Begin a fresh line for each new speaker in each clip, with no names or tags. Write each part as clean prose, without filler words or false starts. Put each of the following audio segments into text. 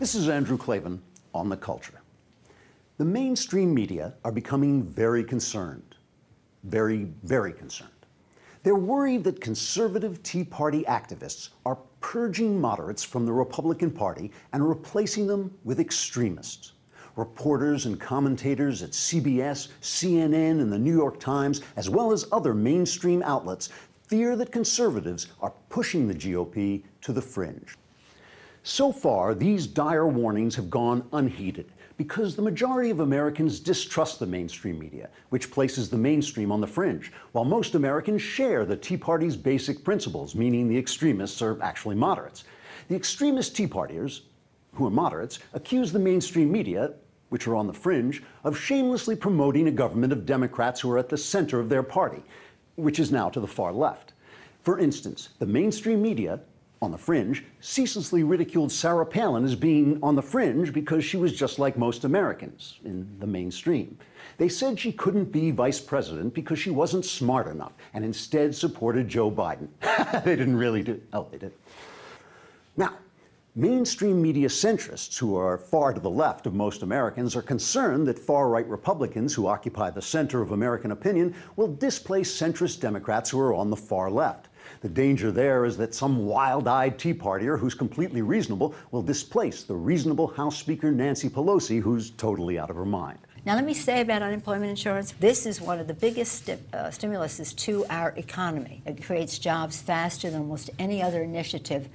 This is Andrew Klavan on The Culture. The mainstream media are becoming very concerned. Very, very concerned. They're worried that conservative Tea Party activists are purging moderates from the Republican Party and replacing them with extremists. Reporters and commentators at CBS, CNN, and the New York Times, as well as other mainstream outlets, fear that conservatives are pushing the GOP to the fringe. So far, these dire warnings have gone unheeded because the majority of Americans distrust the mainstream media, which places the mainstream on the fringe, while most Americans share the Tea Party's basic principles, meaning the extremists are actually moderates. The extremist Tea Partiers, who are moderates, accuse the mainstream media, which are on the fringe, of shamelessly promoting a government of Democrats who are at the center of their party, which is now to the far left. For instance, the mainstream media, on the fringe, ceaselessly ridiculed Sarah Palin as being on the fringe because she was just like most Americans in the mainstream. They said she couldn't be vice president because she wasn't smart enough and instead supported Joe Biden. They didn't really do. Oh, they did. Now, mainstream media centrists, who are far to the left of most Americans, are concerned that far-right Republicans who occupy the center of American opinion will displace centrist Democrats who are on the far left. The danger there is that some wild-eyed Tea Partier who's completely reasonable will displace the reasonable House Speaker Nancy Pelosi, who's totally out of her mind.
Now, let me say about unemployment insurance, this is one of the biggest stimuluses to our economy. It creates jobs faster than almost any other initiative.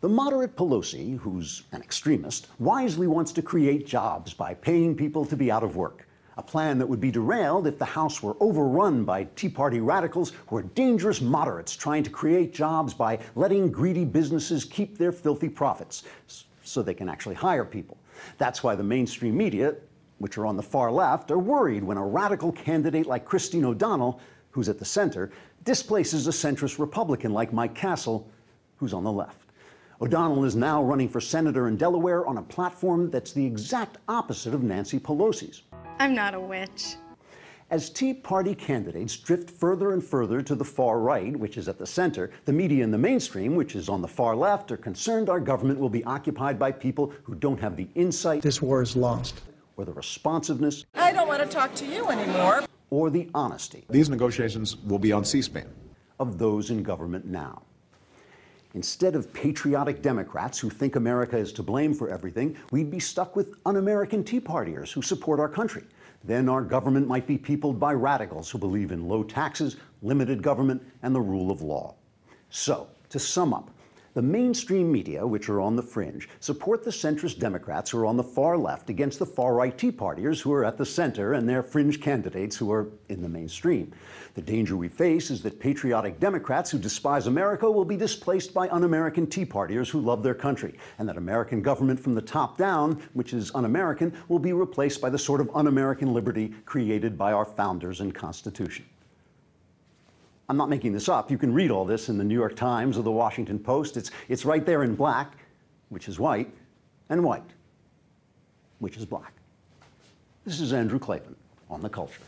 The moderate Pelosi, who's an extremist, wisely wants to create jobs by paying people to be out of work. A plan that would be derailed if the House were overrun by Tea Party radicals who are dangerous moderates trying to create jobs by letting greedy businesses keep their filthy profits so they can actually hire people. That's why the mainstream media, which are on the far left, are worried when a radical candidate like Christine O'Donnell, who's at the center, displaces a centrist Republican like Mike Castle, who's on the left. O'Donnell is now running for senator in Delaware on a platform that's the exact opposite of Nancy Pelosi's.
I'm not a witch.
As Tea Party candidates drift further and further to the far right, which is at the center, the media and the mainstream, which is on the far left, are concerned our government will be occupied by people who don't have the insight.
This war is lost.
Or the responsiveness.
I don't want to talk to you anymore.
Or the honesty.
These negotiations will be on C-SPAN.
Of those in government now. Instead of patriotic Democrats who think America is to blame for everything, we'd be stuck with un-American Tea Partiers who support our country. Then our government might be peopled by radicals who believe in low taxes, limited government, and the rule of law. So, to sum up, the mainstream media, which are on the fringe, support the centrist Democrats who are on the far left against the far-right Tea Partiers who are at the center and their fringe candidates who are in the mainstream. The danger we face is that patriotic Democrats who despise America will be displaced by un-American Tea Partiers who love their country, and that American government from the top down, which is un-American, will be replaced by the sort of un-American liberty created by our founders and Constitution. I'm not making this up. You can read all this in the New York Times or the Washington Post. It's right there in black, which is white, and white, which is black. This is Andrew Klavan on The Culture.